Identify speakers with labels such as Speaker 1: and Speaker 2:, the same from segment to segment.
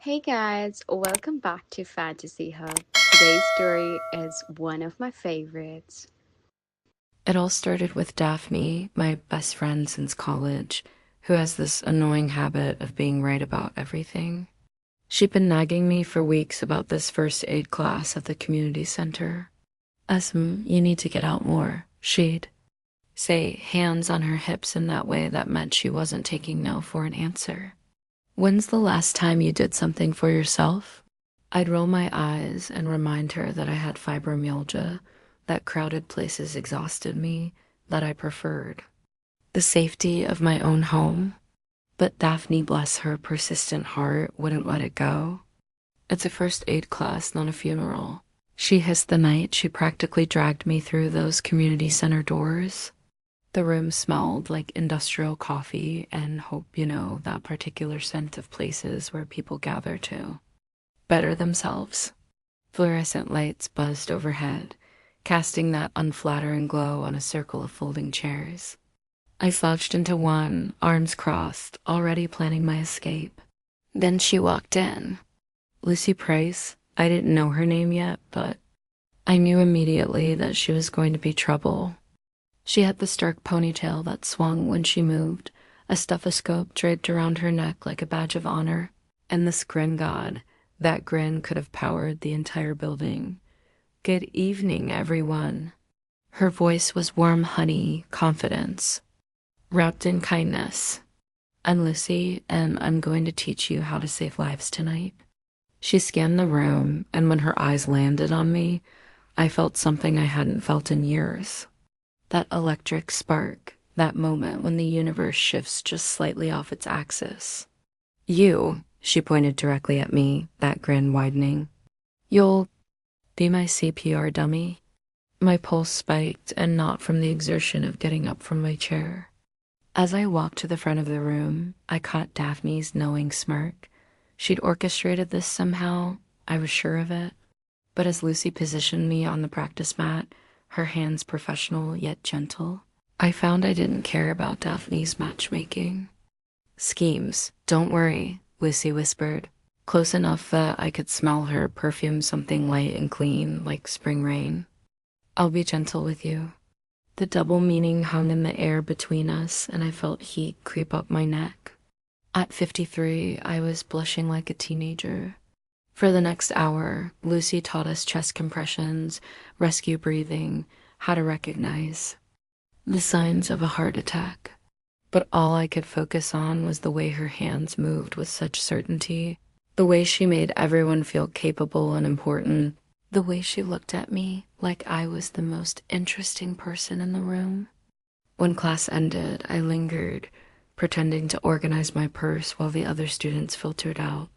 Speaker 1: Hey guys, welcome back to Fantasy Hub. Today's story is one of my favorites.
Speaker 2: It all started with Daphne, my best friend since college, who has this annoying habit of being right about everything. She'd been nagging me for weeks about this first aid class at the community center. You need to get out more, she'd say, hands on her hips in that way that meant she wasn't taking no for an answer. When's the last time you did something for yourself? I'd roll my eyes and remind her that I had fibromyalgia, that crowded places exhausted me, that I preferred the safety of my own home. But Daphne, bless her persistent heart, wouldn't let it go. It's a first aid class, not a funeral. She hissed the night she practically dragged me through those community center doors. The room smelled like industrial coffee and hope, that particular scent of places where people gather to better themselves. Fluorescent lights buzzed overhead, casting that unflattering glow on a circle of folding chairs. I slouched into one, arms crossed, already planning my escape. Then she walked in. Lucy Price. I didn't know her name yet, but I knew immediately that she was going to be trouble. She had the stark ponytail that swung when she moved, a stethoscope draped around her neck like a badge of honor, and this grin god. That grin could have powered the entire building. Good evening, everyone. Her voice was warm honey, confidence, wrapped in kindness. I'm Lucy, and I'm going to teach you how to save lives tonight. She scanned the room, and when her eyes landed on me, I felt something I hadn't felt in years. That electric spark, that moment when the universe shifts just slightly off its axis. She pointed directly at me, that grin widening. You'll be my CPR dummy. My pulse spiked, and not from the exertion of getting up from my chair. As I walked to the front of the room, I caught Daphne's knowing smirk. She'd orchestrated this somehow, I was sure of it. But as Lucy positioned me on the practice mat, her hands professional yet gentle, I found I didn't care about Daphne's matchmaking. Schemes, don't worry, Lucy whispered, close enough that I could smell her perfume, something light and clean like spring rain. I'll be gentle with you. The double meaning hung in the air between us, and I felt heat creep up my neck. At 53, I was blushing like a teenager. For the next hour, Lucy taught us chest compressions, rescue breathing, how to recognize the signs of a heart attack. But all I could focus on was the way her hands moved with such certainty, the way she made everyone feel capable and important, the way she looked at me like I was the most interesting person in the room. When class ended, I lingered, pretending to organize my purse while the other students filtered out.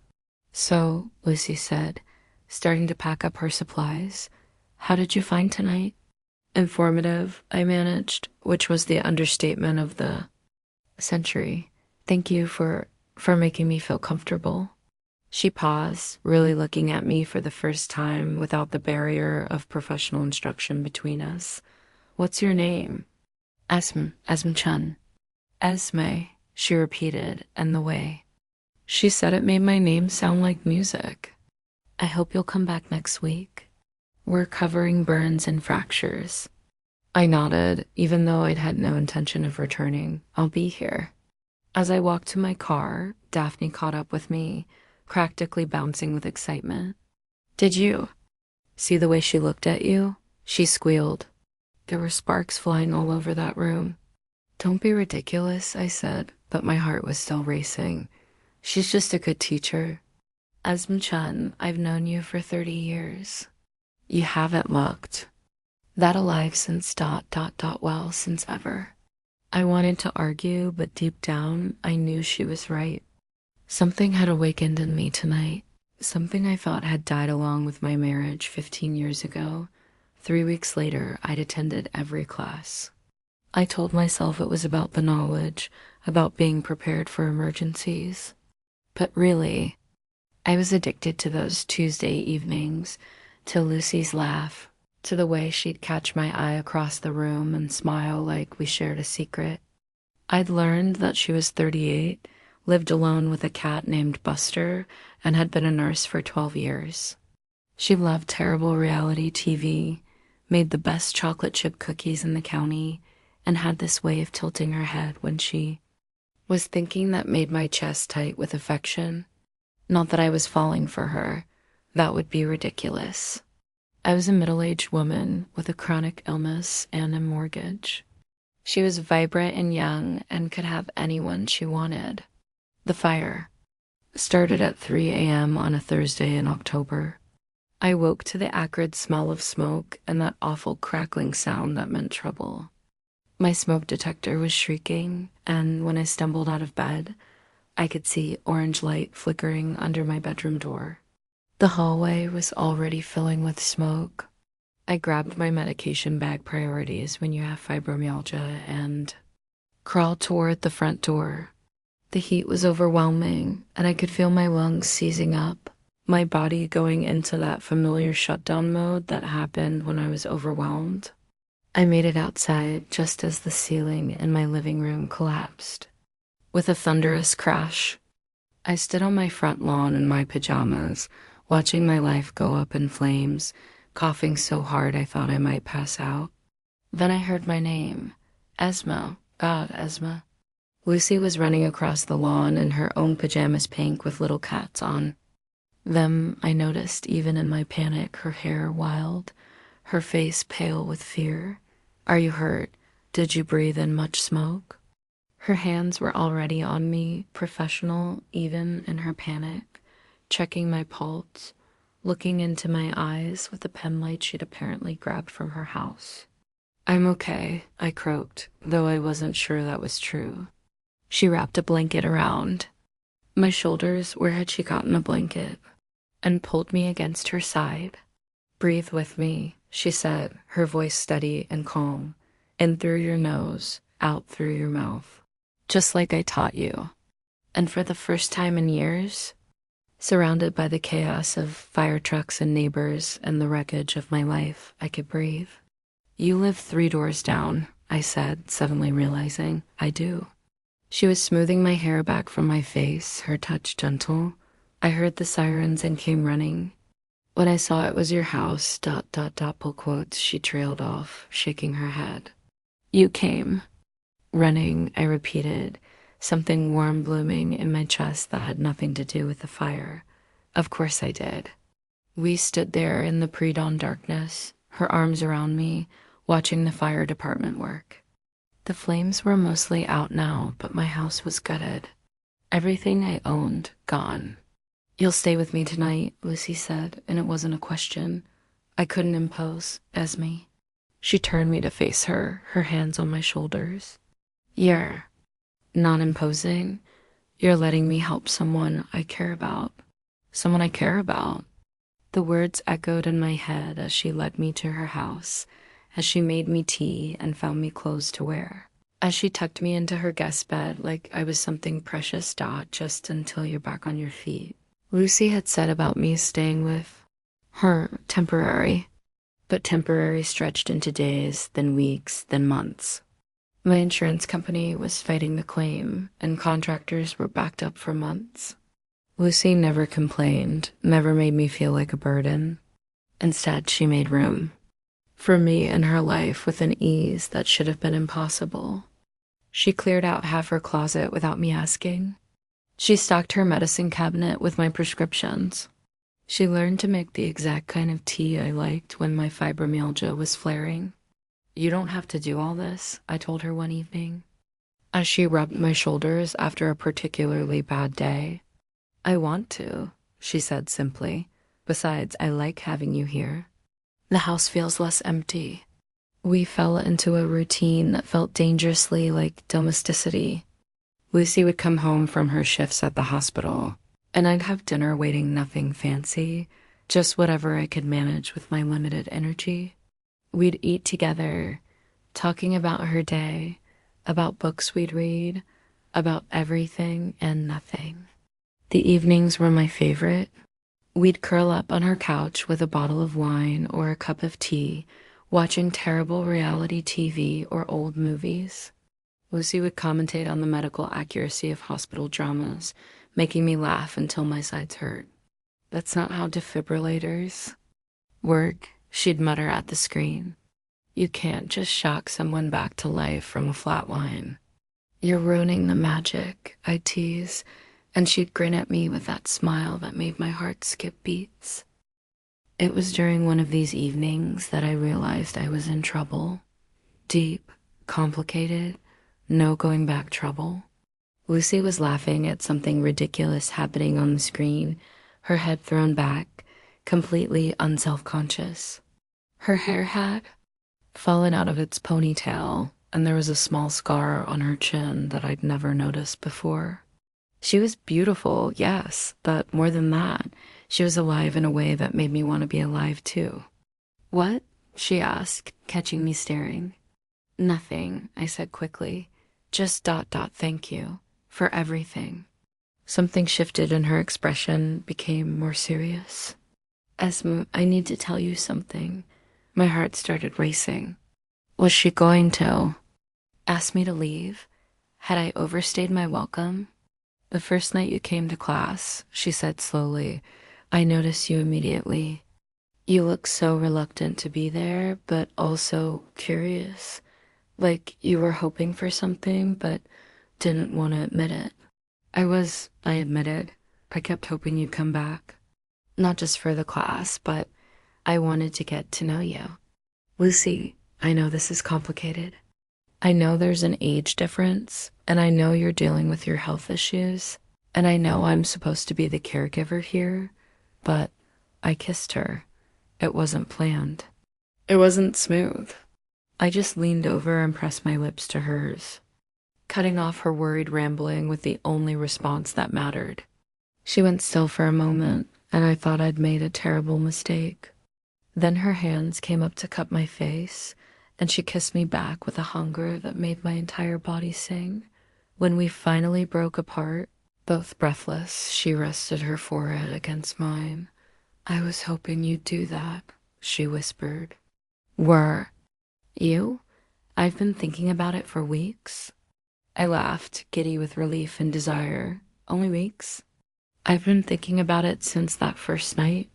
Speaker 2: So, Lucy said, starting to pack up her supplies, how did you find tonight? Informative, I managed, which was the understatement of the century. Thank you for making me feel comfortable. She paused, really looking at me for the first time without the barrier of professional instruction between us. What's your name? Esme Chun. Esme, she repeated, and the way she said it made my name sound like music. I hope you'll come back next week. We're covering burns and fractures. I nodded, even though I'd had no intention of returning. I'll be here. As I walked to my car, Daphne caught up with me, practically bouncing with excitement. Did you see the way she looked at you? She squealed. There were sparks flying all over that room. Don't be ridiculous, I said, but my heart was still racing. She's just a good teacher. Esme Chun, I've known you for 30 years. You haven't looked that alive since ... well, since ever. I wanted to argue, but deep down, I knew she was right. Something had awakened in me tonight. Something I thought had died along with my marriage 15 years ago. 3 weeks later, I'd attended every class. I told myself it was about the knowledge, about being prepared for emergencies. But really, I was addicted to those Tuesday evenings, to Lucy's laugh, to the way she'd catch my eye across the room and smile like we shared a secret. I'd learned that she was 38, lived alone with a cat named Buster, and had been a nurse for 12 years. She loved terrible reality TV, made the best chocolate chip cookies in the county, and had this way of tilting her head when she was thinking that made my chest tight with affection. Not that I was falling for her. That would be ridiculous. I was a middle-aged woman with a chronic illness and a mortgage. She was vibrant and young and could have anyone she wanted. The fire started at 3 a.m. on a Thursday in October. I woke to the acrid smell of smoke and that awful crackling sound that meant trouble. My smoke detector was shrieking, and when I stumbled out of bed, I could see orange light flickering under my bedroom door. The hallway was already filling with smoke. I grabbed my medication bag priorities when you have fibromyalgia and crawled toward the front door. The heat was overwhelming, and I could feel my lungs seizing up, my body going into that familiar shutdown mode that happened when I was overwhelmed. I made it outside just as the ceiling in my living room collapsed. With a thunderous crash, I stood on my front lawn in my pajamas, watching my life go up in flames, coughing so hard I thought I might pass out. Then I heard my name. Esma. God, Esma. Lucy was running across the lawn in her own pajamas pink with little cats on them. I noticed, even in my panic, her hair wild, her face pale with fear. Are you hurt? Did you breathe in much smoke? Her hands were already on me, professional even in her panic, checking my pulse, looking into my eyes with the pen light she'd apparently grabbed from her house. I'm okay, I croaked, though I wasn't sure that was true. She wrapped a blanket around my shoulders. Where had she gotten a blanket? And pulled me against her side. Breathe with me, she said, her voice steady and calm. In through your nose, out through your mouth. Just like I taught you. And for the first time in years, surrounded by the chaos of fire trucks and neighbors and the wreckage of my life, I could breathe. You live 3 doors down, I said, suddenly realizing I do. She was smoothing my hair back from my face, her touch gentle. I heard the sirens and came running. When I saw it was your house, ... pull quotes, she trailed off, shaking her head. You came. Running, I repeated, something warm blooming in my chest that had nothing to do with the fire. Of course I did. We stood there in the pre-dawn darkness, her arms around me, watching the fire department work. The flames were mostly out now, but my house was gutted. Everything I owned, gone. You'll stay with me tonight, Lucy said, and it wasn't a question. I couldn't impose, Esme. She turned me to face her, her hands on my shoulders. You're not imposing. You're letting me help someone I care about. Someone I care about. The words echoed in my head as she led me to her house, as she made me tea and found me clothes to wear, as she tucked me into her guest bed like I was something precious. Just until you're back on your feet. Lucy had said about me staying with her temporary, but temporary stretched into days, then weeks, then months. My insurance company was fighting the claim, and contractors were backed up for months. Lucy never complained, never made me feel like a burden. Instead, she made room for me in her life with an ease that should have been impossible. She cleared out half her closet without me asking. She stocked her medicine cabinet with my prescriptions. She learned to make the exact kind of tea I liked when my fibromyalgia was flaring. You don't have to do all this, I told her one evening, as she rubbed my shoulders after a particularly bad day. I want to, she said simply. Besides, I like having you here. The house feels less empty. We fell into a routine that felt dangerously like domesticity. Lucy would come home from her shifts at the hospital, and I'd have dinner waiting, nothing fancy, just whatever I could manage with my limited energy. We'd eat together, talking about her day, about books we'd read, about everything and nothing. The evenings were my favorite. We'd curl up on her couch with a bottle of wine or a cup of tea, watching terrible reality TV or old movies. Lucy would commentate on the medical accuracy of hospital dramas, making me laugh until my sides hurt. That's not how defibrillators work, she'd mutter at the screen. You can't just shock someone back to life from a flatline. You're ruining the magic, I'd tease, and she'd grin at me with that smile that made my heart skip beats. It was during one of these evenings that I realized I was in trouble. Deep, complicated, no going back trouble. Lucy was laughing at something ridiculous happening on the screen, her head thrown back, completely unself-conscious. Her hair had fallen out of its ponytail, and there was a small scar on her chin that I'd never noticed before. She was beautiful, yes, but more than that, she was alive in a way that made me want to be alive too. What? She asked, catching me staring. Nothing, I said quickly. Just ... thank you. For everything. Something shifted and her expression became more serious. Esme, I need to tell you something. My heart started racing. Was she going to ask me to leave? Had I overstayed my welcome? The first night you came to class, she said slowly, I noticed you immediately. You looked so reluctant to be there, but also curious. Like you were hoping for something, but didn't want to admit it. I admitted. I kept hoping you'd come back. Not just for the class, but I wanted to get to know you. Lucy, I know this is complicated. I know there's an age difference, and I know you're dealing with your health issues, and I know I'm supposed to be the caregiver here, but I kissed her. It wasn't planned. It wasn't smooth. I just leaned over and pressed my lips to hers, cutting off her worried rambling with the only response that mattered. She went still for a moment, and I thought I'd made a terrible mistake. Then her hands came up to cup my face, and she kissed me back with a hunger that made my entire body sing. When we finally broke apart, both breathless, she rested her forehead against mine. I was hoping you'd do that, she whispered. Were you? I've been thinking about it for weeks. I laughed, giddy with relief and desire. Only weeks? I've been thinking about it since that first night.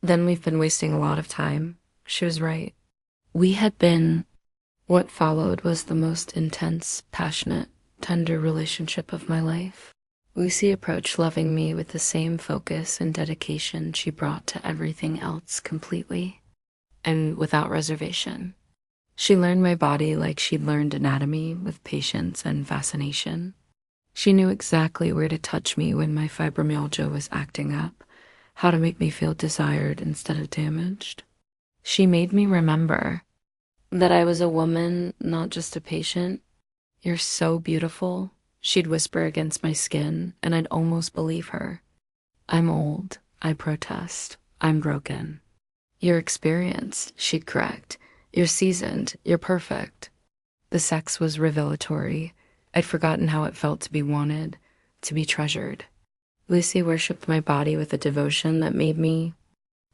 Speaker 2: Then we've been wasting a lot of time. She was right. We had been... What followed was the most intense, passionate, tender relationship of my life. Lucy approached loving me with the same focus and dedication she brought to everything else completely, and without reservation. She learned my body like she'd learned anatomy with patience and fascination. She knew exactly where to touch me when my fibromyalgia was acting up, how to make me feel desired instead of damaged. She made me remember that I was a woman, not just a patient. You're so beautiful, she'd whisper against my skin, and I'd almost believe her. I'm old, I protest. I'm broken. You're experienced, she'd correct. You're seasoned. You're perfect. The sex was revelatory. I'd forgotten how it felt to be wanted, to be treasured. Lucy worshipped my body with a devotion that made me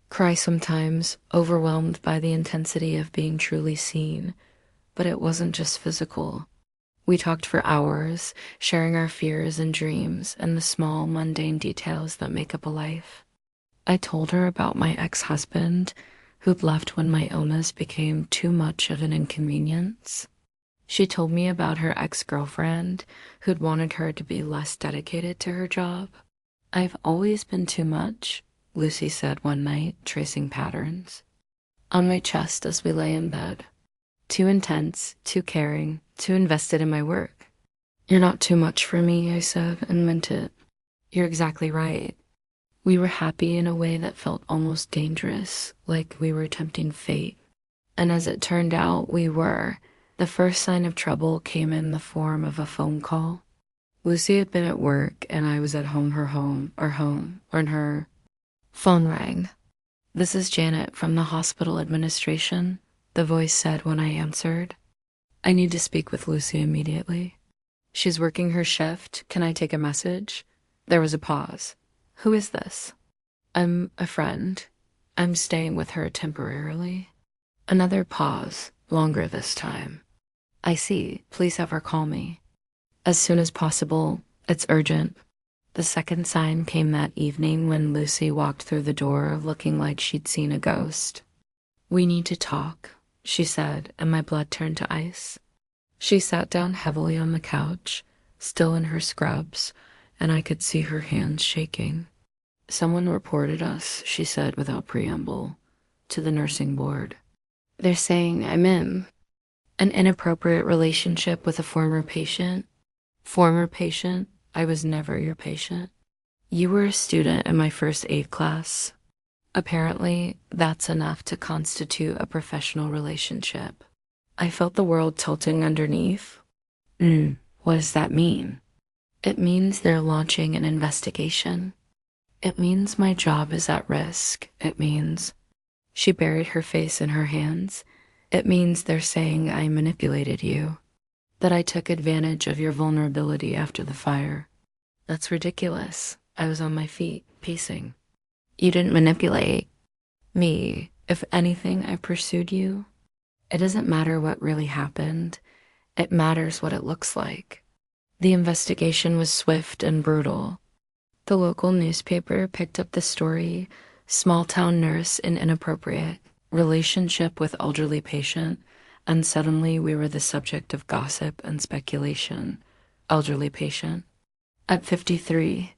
Speaker 2: cry sometimes, overwhelmed by the intensity of being truly seen. But it wasn't just physical. We talked for hours, sharing our fears and dreams and the small, mundane details that make up a life. I told her about my ex-husband, who'd left when my illness became too much of an inconvenience. She told me about her ex-girlfriend, who'd wanted her to be less dedicated to her job. I've always been too much, Lucy said one night, tracing patterns on my chest as we lay in bed. Too intense, too caring, too invested in my work. You're not too much for me, I said, and meant it. You're exactly right. We were happy in a way that felt almost dangerous, like we were tempting fate. And as it turned out, we were. The first sign of trouble came in the form of a phone call. Lucy had been at work, and I was at home, and her phone rang. This is Janet from the hospital administration, the voice said when I answered. I need to speak with Lucy immediately. She's working her shift. Can I take a message? There was a pause. Who is this? I'm a friend. I'm staying with her temporarily. Another pause, longer this time. I see. Please have her call me. As soon as possible. It's urgent. The second sign came that evening when Lucy walked through the door looking like she'd seen a ghost. We need to talk, she said, and my blood turned to ice. She sat down heavily on the couch, still in her scrubs, and I could see her hands shaking. Someone reported us, she said without preamble, to the nursing board. They're saying I'm in an inappropriate relationship with a former patient. Former patient? I was never your patient. You were a student in my first aid class. Apparently, that's enough to constitute a professional relationship. I felt the world tilting underneath. What does that mean? It means they're launching an investigation. It means my job is at risk. It means... She buried her face in her hands. It means they're saying I manipulated you, that I took advantage of your vulnerability after the fire. That's ridiculous. I was on my feet, pacing. You didn't manipulate me. If anything, I pursued you. It doesn't matter what really happened. It matters what it looks like. The investigation was swift and brutal. The local newspaper picked up the story, small town nurse in inappropriate relationship with elderly patient, and suddenly we were the subject of gossip and speculation. Elderly patient. At 53,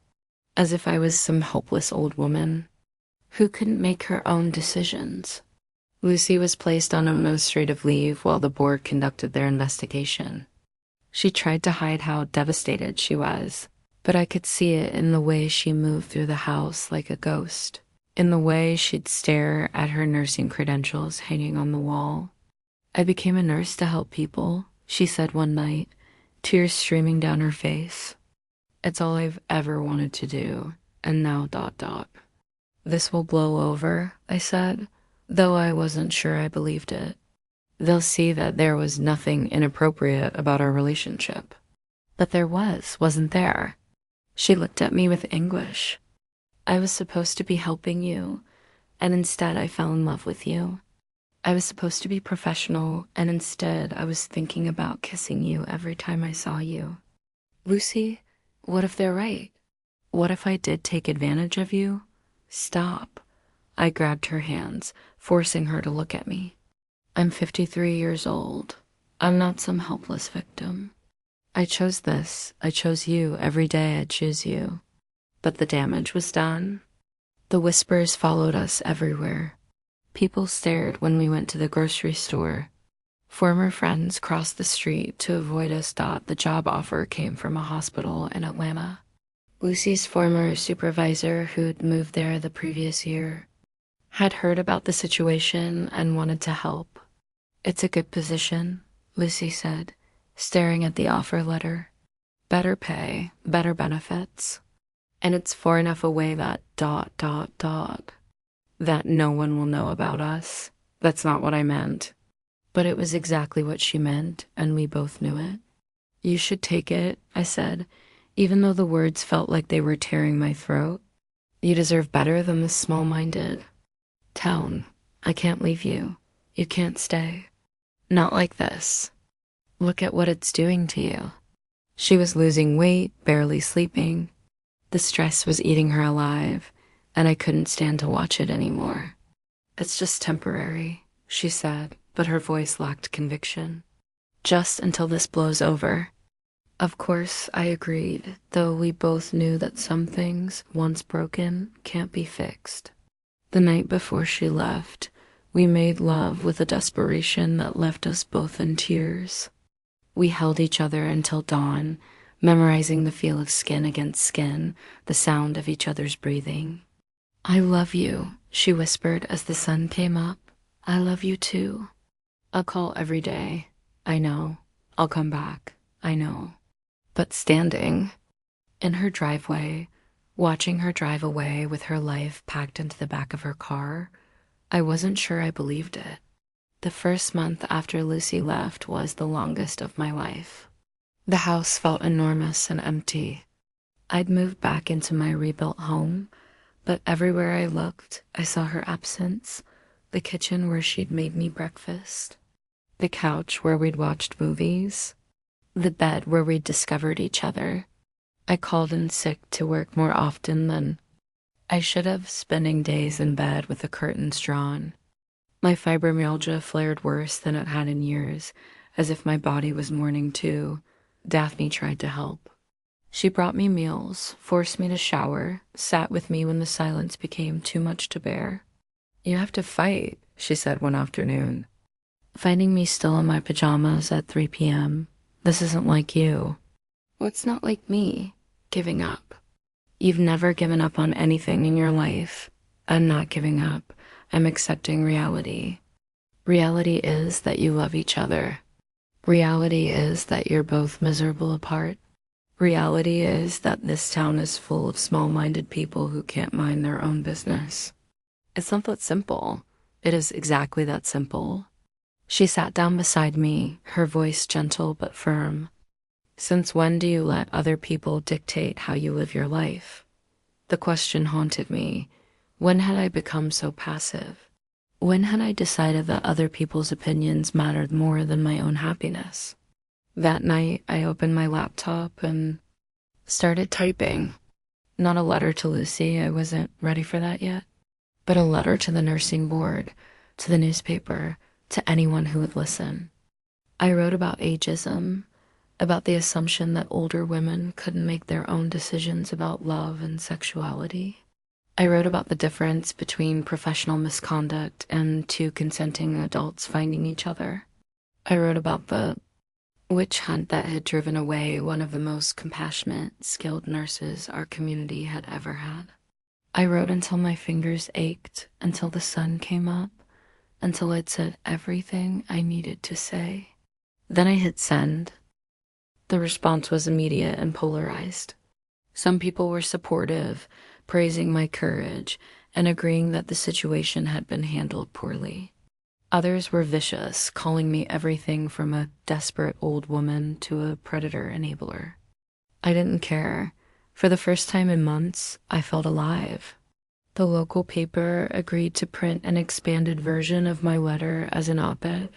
Speaker 2: as if I was some helpless old woman who couldn't make her own decisions. Lucy was placed on administrative leave while the board conducted their investigation. She tried to hide how devastated she was, but I could see it in the way she moved through the house like a ghost, in the way she'd stare at her nursing credentials hanging on the wall. I became a nurse to help people, she said one night, tears streaming down her face. It's all I've ever wanted to do, and now ... This will blow over, I said, though I wasn't sure I believed it. They'll see that there was nothing inappropriate about our relationship. But there was, wasn't there? She looked at me with anguish. I was supposed to be helping you, and instead I fell in love with you. I was supposed to be professional, and instead I was thinking about kissing you every time I saw you. Lucy, what if they're right? What if I did take advantage of you? Stop. I grabbed her hands, forcing her to look at me. I'm 53 years old. I'm not some helpless victim. I chose this. I chose you. Every day I choose you. But the damage was done. The whispers followed us everywhere. People stared when we went to the grocery store. Former friends crossed the street to avoid us. The job offer came from a hospital in Atlanta. Lucy's former supervisor, who'd moved there the previous year, had heard about the situation and wanted to help. It's a good position, Lucy said, staring at the offer letter. Better pay, better benefits. And it's far enough away that ... that no one will know about us. That's not what I meant. But it was exactly what she meant, and we both knew it. You should take it, I said, even though the words felt like they were tearing my throat. You deserve better than this small-minded town. I can't leave you. You can't stay. Not like this. Look at what it's doing to you. She was losing weight, barely sleeping. The stress was eating her alive, and I couldn't stand to watch it anymore. It's just temporary, she said, but her voice lacked conviction. Just until this blows over. Of course, I agreed, though we both knew that some things, once broken, can't be fixed. The night before she left, we made love with a desperation that left us both in tears. We held each other until dawn, memorizing the feel of skin against skin, the sound of each other's breathing. I love you, she whispered as the sun came up. I love you too. I'll call every day. I know. I'll come back. I know. But standing in her driveway, watching her drive away with her life packed into the back of her car, I wasn't sure I believed it. The first month after Lucy left was the longest of my life. The house felt enormous and empty. I'd moved back into my rebuilt home, but everywhere I looked, I saw her absence, the kitchen where she'd made me breakfast. The couch where we'd watched movies. The bed where we'd discovered each other. I called in sick to work more often than I should have, spending days in bed with the curtains drawn. My fibromyalgia flared worse than it had in years, as if my body was mourning too. Daphne tried to help. She brought me meals, forced me to shower, sat with me when the silence became too much to bear. "You have to fight," she said one afternoon, finding me still in my pajamas at 3 p.m. "This isn't like you." "What's not like me?" "Giving up." "You've never given up on anything in your life." "I'm not giving up. I'm accepting reality. Reality is that you love each other. Reality is that you're both miserable apart. Reality is that this town is full of small-minded people who can't mind their own business." It's not that simple. It is exactly that simple. She sat down beside me, her voice gentle but firm. "Since when do you let other people dictate how you live your life?" The question haunted me. When had I become so passive? When had I decided that other people's opinions mattered more than my own happiness? That night, I opened my laptop and started typing. Not a letter to Lucy, I wasn't ready for that yet, but a letter to the nursing board, to the newspaper, to anyone who would listen. I wrote about ageism, about the assumption that older women couldn't make their own decisions about love and sexuality. I wrote about the difference between professional misconduct and two consenting adults finding each other. I wrote about the witch hunt that had driven away one of the most compassionate, skilled nurses our community had ever had. I wrote until my fingers ached, until the sun came up, until I'd said everything I needed to say. Then I hit send. The response was immediate and polarized. Some people were supportive, praising my courage and agreeing that the situation had been handled poorly. Others were vicious, calling me everything from a desperate old woman to a predator enabler. I didn't care. For the first time in months, I felt alive. The local paper agreed to print an expanded version of my letter as an op-ed.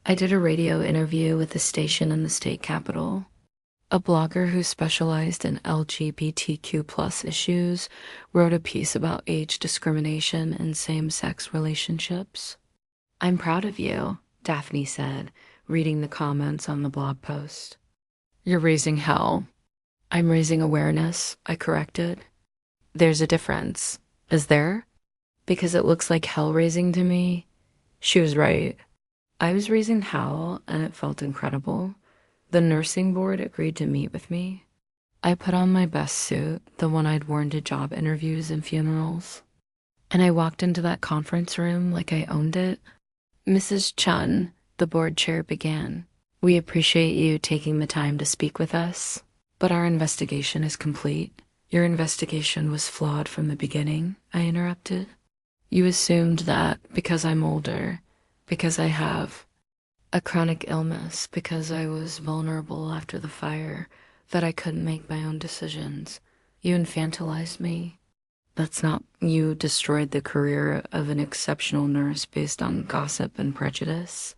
Speaker 2: I did a radio interview with a station in the state capital. A blogger who specialized in LGBTQ+ issues wrote a piece about age discrimination in same-sex relationships. "I'm proud of you," Daphne said, reading the comments on the blog post. "You're raising hell." "I'm raising awareness," I corrected. "There's a difference." "Is there?" "Because it looks like hell raising to me." She was right. I was raising hell, and it felt incredible. The nursing board agreed to meet with me. I put on my best suit, the one I'd worn to job interviews and funerals. And I walked into that conference room like I owned it. "Mrs. Chun," the board chair began, "we appreciate you taking the time to speak with us, but our investigation is complete." "Your investigation was flawed from the beginning," I interrupted. "You assumed that because I'm older, because I have a chronic illness, because I was vulnerable after the fire, that I couldn't make my own decisions. You infantilized me. That's not. You destroyed the career of an exceptional nurse based on gossip and prejudice."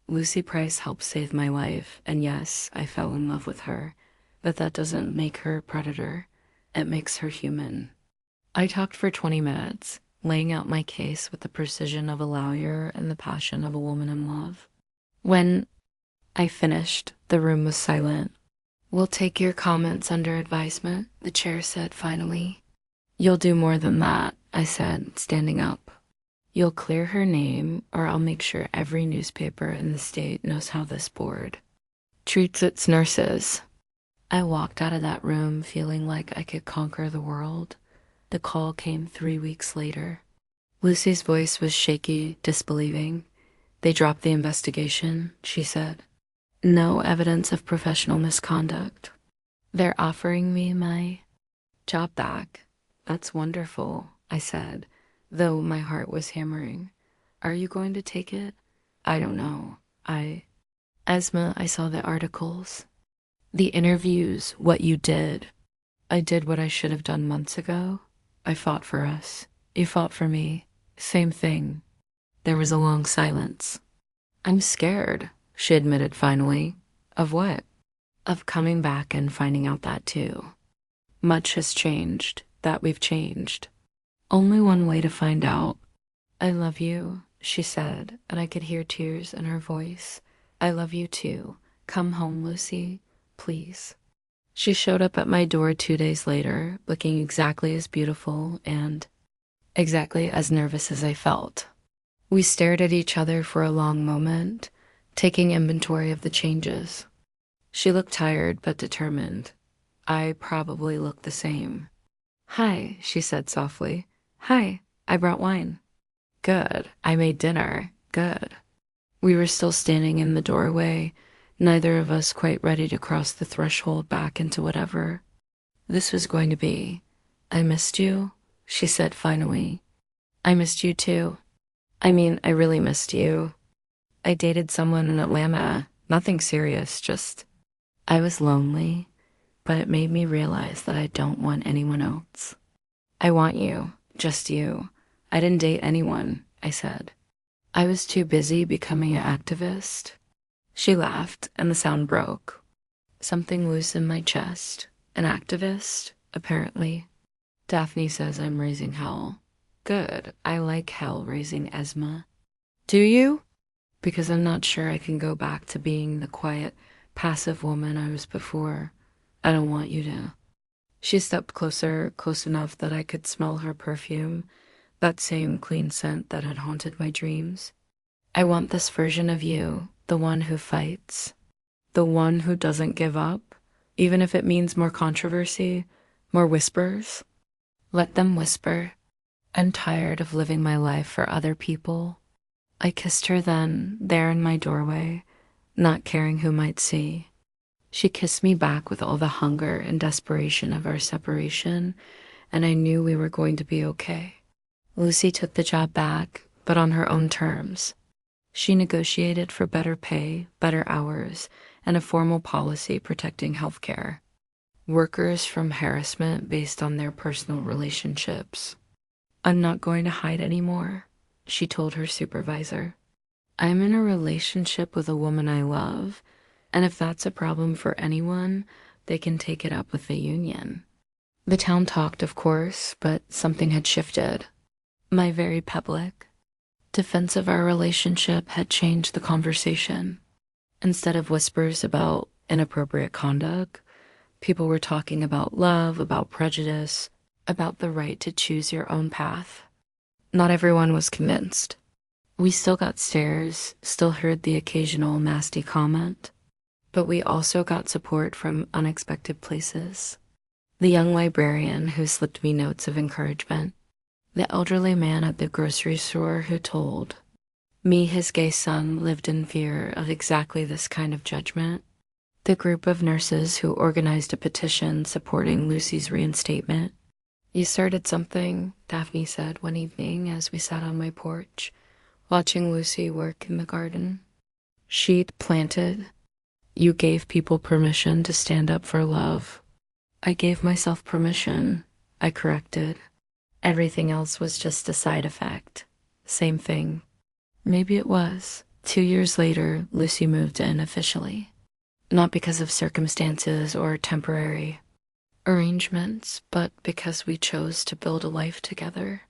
Speaker 2: Lucy Price helped save my life, and yes, I fell in love with her, but that doesn't make her a predator. It makes her human. I talked for 20 minutes, laying out my case with the precision of a lawyer and the passion of a woman in love. When I finished, the room was silent. "We'll take your comments under advisement," the chair said finally. "You'll do more than that," I said, standing up. "You'll clear her name, or I'll make sure every newspaper in the state knows how this board treats its nurses." I walked out of that room feeling like I could conquer the world. The call came 3 weeks later. Lucy's voice was shaky, disbelieving. "They dropped the investigation," she said. "No evidence of professional misconduct. They're offering me my job back." "That's wonderful," I said, though my heart was hammering. "Are you going to take it?" "I don't know. Esma, I saw the articles. The interviews, what you did. I did what I should have done months ago. I fought for us. You fought for me. Same thing." There was a long silence. I'm scared, she admitted finally. Of what? Of coming back and finding out that too. Much has changed, that we've changed. Only one way to find out. I love you, she said, and I could hear tears in her voice. I love you too. Come home, Lucy, please. She showed up at my door 2 days later, looking exactly as beautiful and exactly as nervous as I felt. We stared at each other for a long moment, taking inventory of the changes. She looked tired but determined. I probably looked the same. Hi, she said softly. Hi, I brought wine. Good, I made dinner. Good. We were still standing in the doorway, neither of us quite ready to cross the threshold back into whatever this was going to be. I missed you, she said finally. I missed you too. I mean, I really missed you. I dated someone in Atlanta. Nothing serious, just I was lonely, but it made me realize that I don't want anyone else. I want you, just you. I didn't date anyone, I said. I was too busy becoming an activist. She laughed, and the sound broke. Something loose in my chest. An activist, apparently. Daphne says I'm raising hell. Good, I like hell raising Esma. Do you? Because I'm not sure I can go back to being the quiet, passive woman I was before. I don't want you to. She stepped closer, close enough that I could smell her perfume, that same clean scent that had haunted my dreams. I want this version of you, the one who fights, the one who doesn't give up, even if it means more controversy, more whispers. Let them whisper. I'm tired of living my life for other people. I kissed her then, there in my doorway, not caring who might see. She kissed me back with all the hunger and desperation of our separation, and I knew we were going to be okay. Lucy took the job back, but on her own terms. She negotiated for better pay, better hours, and a formal policy protecting healthcare. Workers from harassment based on their personal relationships. I'm not going to hide anymore, she told her supervisor. I'm in a relationship with a woman I love, and if that's a problem for anyone, they can take it up with the union. The town talked, of course, but something had shifted. My very public defense of our relationship had changed the conversation. Instead of whispers about inappropriate conduct, people were talking about love, about prejudice, about the right to choose your own path. Not everyone was convinced. We still got stares, still heard the occasional nasty comment, but we also got support from unexpected places. The young librarian who slipped me notes of encouragement, the elderly man at the grocery store who told me his gay son lived in fear of exactly this kind of judgment, the group of nurses who organized a petition supporting Lucy's reinstatement. You started something, Daphne said one evening as we sat on my porch, watching Lucy work in the garden. She'd planted. You gave people permission to stand up for love. I gave myself permission, I corrected. Everything else was just a side effect. Same thing. Maybe it was. 2 years later, Lucy moved in officially. Not because of circumstances or temporary arrangements, but because we chose to build a life together.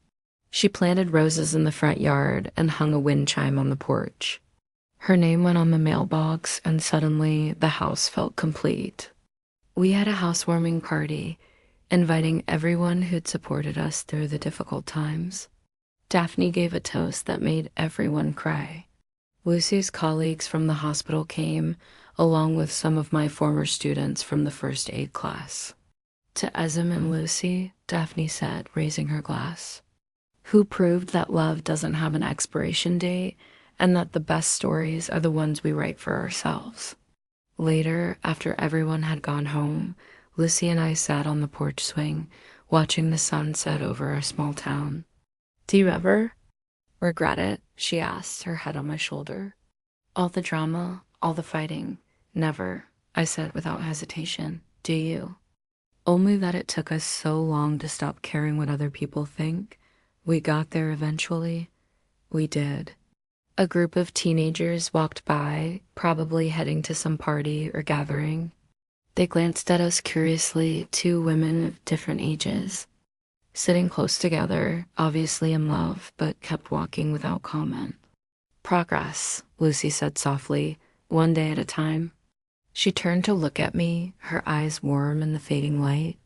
Speaker 2: She planted roses in the front yard and hung a wind chime on the porch. Her name went on the mailbox, and suddenly the house felt complete. We had a housewarming party, inviting everyone who'd supported us through the difficult times. Daphne gave a toast that made everyone cry. Lucy's colleagues from the hospital came, along with some of my former students from the first aid class. To Esm and Lucy, Daphne said, raising her glass, who proved that love doesn't have an expiration date and that the best stories are the ones we write for ourselves. Later, after everyone had gone home, Lucy and I sat on the porch swing, watching the sun set over our small town. Do you ever regret it? She asked, her head on my shoulder. All the drama, all the fighting. Never, I said without hesitation. Do you? Only that it took us so long to stop caring what other people think. We got there eventually. We did. A group of teenagers walked by, probably heading to some party or gathering. They glanced at us curiously, two women of different ages, sitting close together, obviously in love, but kept walking without comment. Progress, Lucy said softly, one day at a time. She turned to look at me, her eyes warm in the fading light.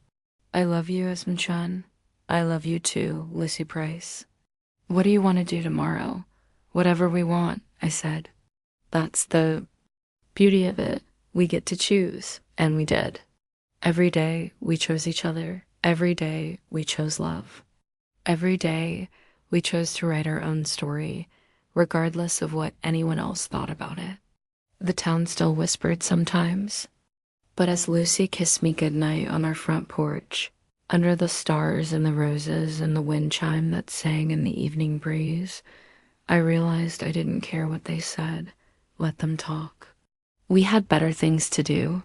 Speaker 2: I love you, Esmond. I love you too, Lucy Price. What do you want to do tomorrow? Whatever we want, I said. That's the beauty of it. We get to choose, and we did. Every day we chose each other. Every day we chose love. Every day we chose to write our own story, regardless of what anyone else thought about it. The town still whispered sometimes, but as Lucy kissed me goodnight on our front porch, under the stars and the roses and the wind chime that sang in the evening breeze, I realized I didn't care what they said. Let them talk. We had better things to do.